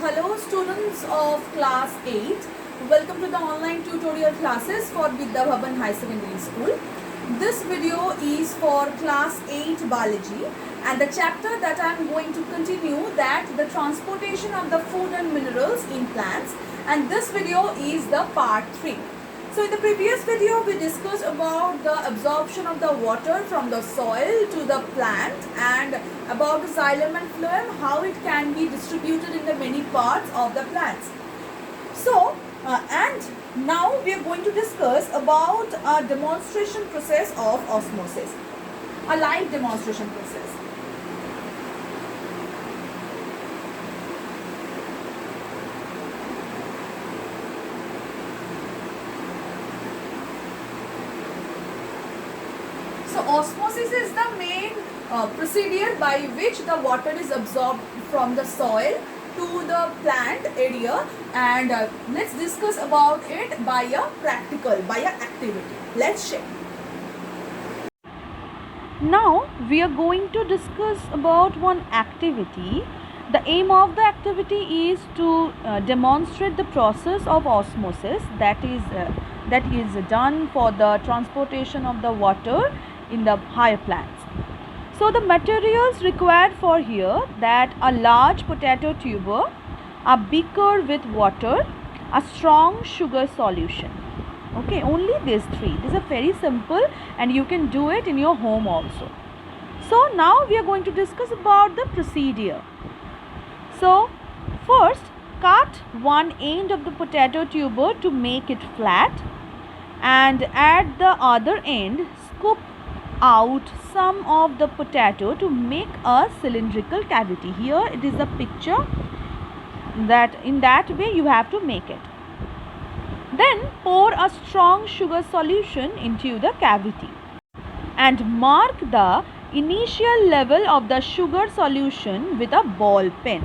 Hello students of class 8. Welcome to the online tutorial classes for Vidya Bhavan High Secondary School. This video is for class 8 biology and the chapter that I am going to continue, that the transportation of the food and minerals in plants, and this video is the part 3. So in the previous video we discussed about the absorption of the water from the soil to the plant and about the xylem and phloem, how it can be distributed in the many parts of the plants. So and now we are going to discuss about a demonstration process of osmosis, a live demonstration process. So osmosis is the main procedure by which the water is absorbed from the soil to the plant area, and let's discuss about it by a practical, by a activity. Let's check. Now we are going to discuss about one activity. The aim of the activity is to demonstrate the process of osmosis that is done for the transportation of the water in the higher plants. So the materials required for here, that a large potato tuber, a beaker with water, a strong sugar solution. Okay, only these three. These are very simple and you can do it in your home also. So now we are going to discuss about the procedure. So first, cut one end of the potato tuber to make it flat, and at the other end scoop out some of the potato to make a cylindrical cavity. Here it is a picture that in that way you have to make it. Then pour a strong sugar solution into the cavity and mark the initial level of the sugar solution with a ball pen.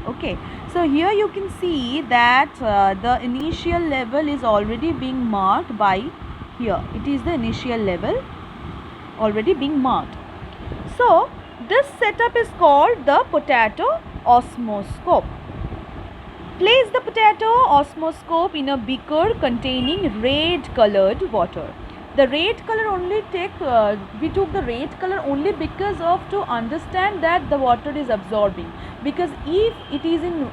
Okay, so here you can see that the initial level is already being marked by here. It is the initial level already being marked. So this setup is called the potato osmoscope. Place the potato osmoscope in a beaker containing red colored water. The red color only we took the red color only because of to understand that the water is absorbing, because if it is in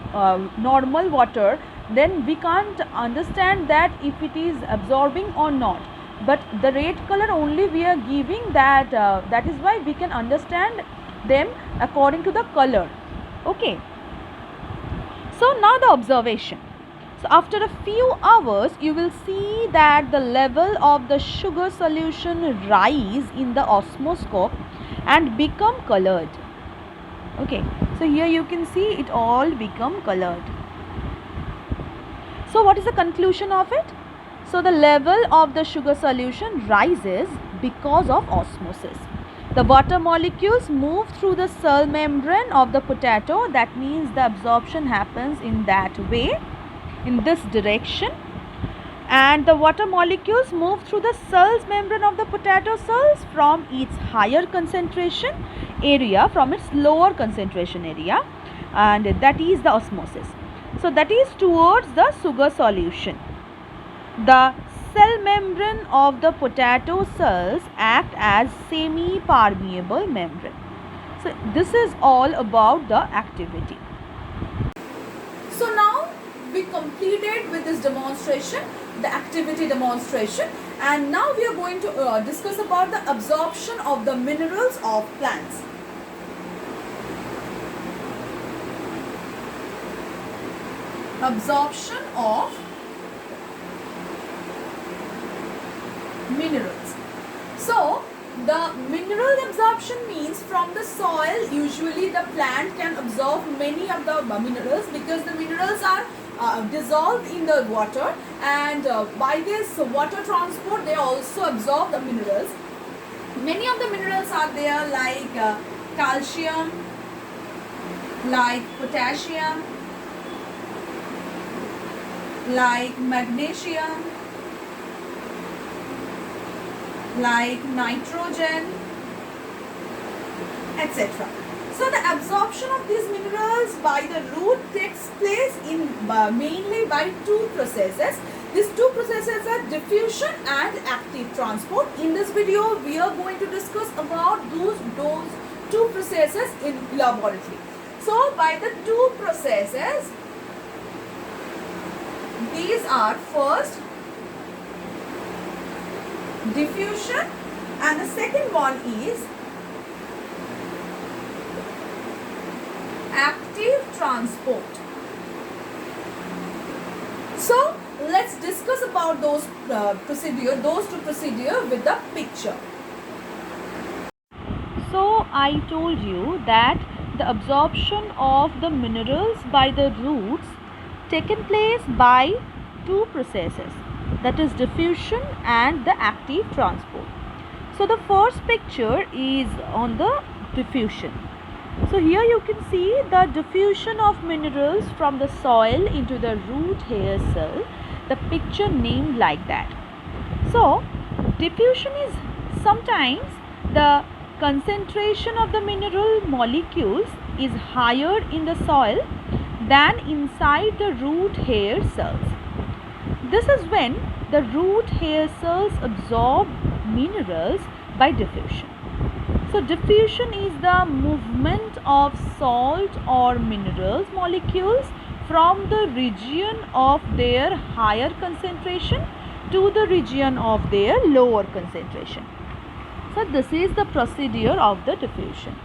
normal water then we can't understand that if it is absorbing or not, but the red color only we are giving that that is why we can understand them according to the color. Okay, so now the observation. So after a few hours you will see that the level of the sugar solution rise in the osmoscope and become colored. Okay, so here you can see it all become colored. So what is the conclusion of it? So the level of the sugar solution rises because of osmosis. The water molecules move through the cell membrane of the potato. That means the absorption happens in that way, in this direction, and the water molecules move through the cells membrane of the potato cells from its higher concentration area from its lower concentration area, and that is the osmosis. So that is towards the sugar solution. The cell membrane of the potato cells act as semi-permeable membrane. So this is all about the activity. So now we completed with this demonstration, the activity demonstration, and now we are going to discuss about the absorption of the minerals of plants. Absorption of minerals. So the mineral absorption means from the soil usually the plant can absorb many of the minerals, because the minerals are dissolved in the water, and by this water transport they also absorb the minerals. Many of the minerals are there, like calcium, like potassium, like magnesium, like nitrogen, etc. So the absorption of these minerals by the root takes place mainly by two processes. These two processes are diffusion and active transport. In this video, we are going to discuss about those two processes in laboratory. So, by the two processes, these are first diffusion and the second one is active transport. So let's discuss about those two procedure with the picture. So I told you that the absorption of the minerals by the roots taken place by two processes, that is diffusion and the active transport. So the first picture is on the diffusion. So here you can see the diffusion of minerals from the soil into the root hair cell, the picture named like that. So diffusion is sometimes the concentration of the mineral molecules is higher in the soil than inside the root hair cells. This is when the root hair cells absorb minerals by diffusion. So diffusion is the movement of salt or minerals molecules from the region of their higher concentration to the region of their lower concentration. So this is the procedure of the diffusion.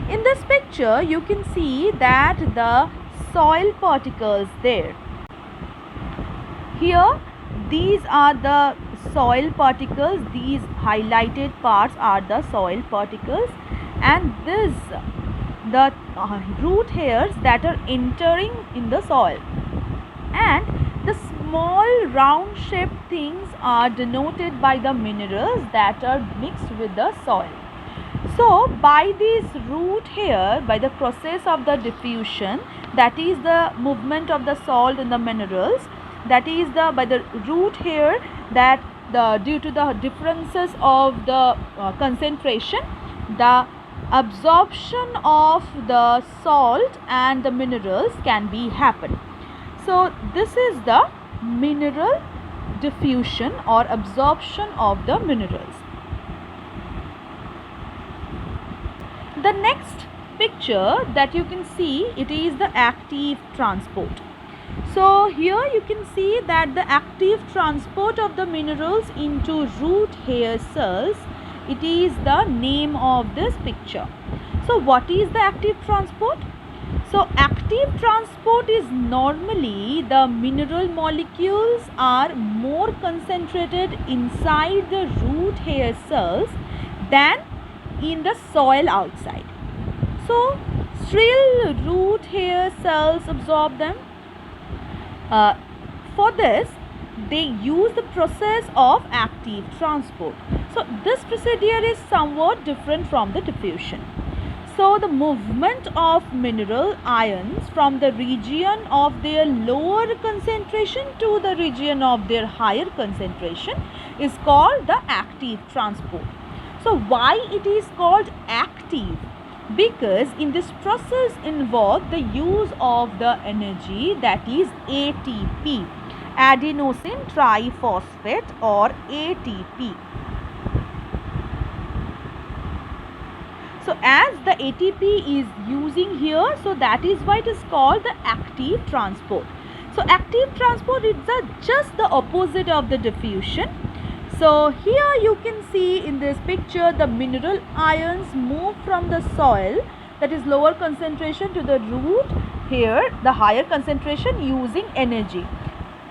In this picture you can see that the soil particles there. Here these are the soil particles, these highlighted parts are the soil particles, and this the root hairs that are entering in the soil, and the small round shaped things are denoted by the minerals that are mixed with the soil. So by this root hair, by the process of the diffusion, that is the movement of the salt and the minerals, that is the by the root hair, that due to the differences of the concentration, the absorption of the salt and the minerals can be happen. So this is the mineral diffusion or absorption of the minerals. The next picture that you can see, it is the active transport. So here you can see that the active transport of the minerals into root hair cells, it is the name of this picture. So what is the active transport? So active transport is normally the mineral molecules are more concentrated inside the root hair cells than in the soil outside. So still root hair cells absorb them. For this they use the process of active transport. So this procedure is somewhat different from the diffusion. So the movement of mineral ions from the region of their lower concentration to the region of their higher concentration is called the active transport. So why it is called active? Because in this process involve the use of the energy, that is ATP, adenosine triphosphate, or ATP. So as the ATP is using here, so that is why it is called the active transport. So active transport is just the opposite of the diffusion. So here you can see in this picture the mineral ions move from the soil, that is lower concentration, to the root hair, the higher concentration, using energy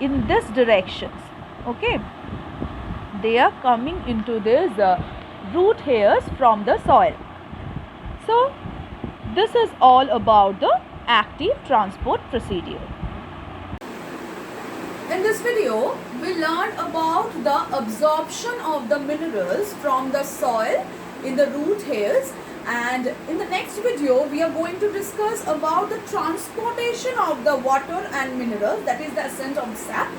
in this directions. Okay, they are coming into this root hairs from the soil. So this is all about the active transport procedure. In this video, we learned about the absorption of the minerals from the soil in the root hairs, and in the next video we are going to discuss about the transportation of the water and minerals, that is the ascent of sap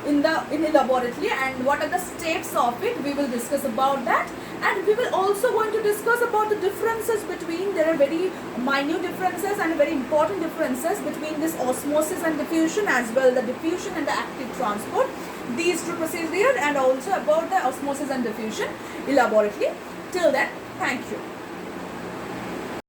in the laboratory, and what are the steps of it. We will discuss about that, And we will also going to discuss about the differences between, there are very minute differences and very important differences between this osmosis and diffusion, as well the diffusion and the active transport, these two procedures, and also about the osmosis and diffusion elaborately. Till then, thank you.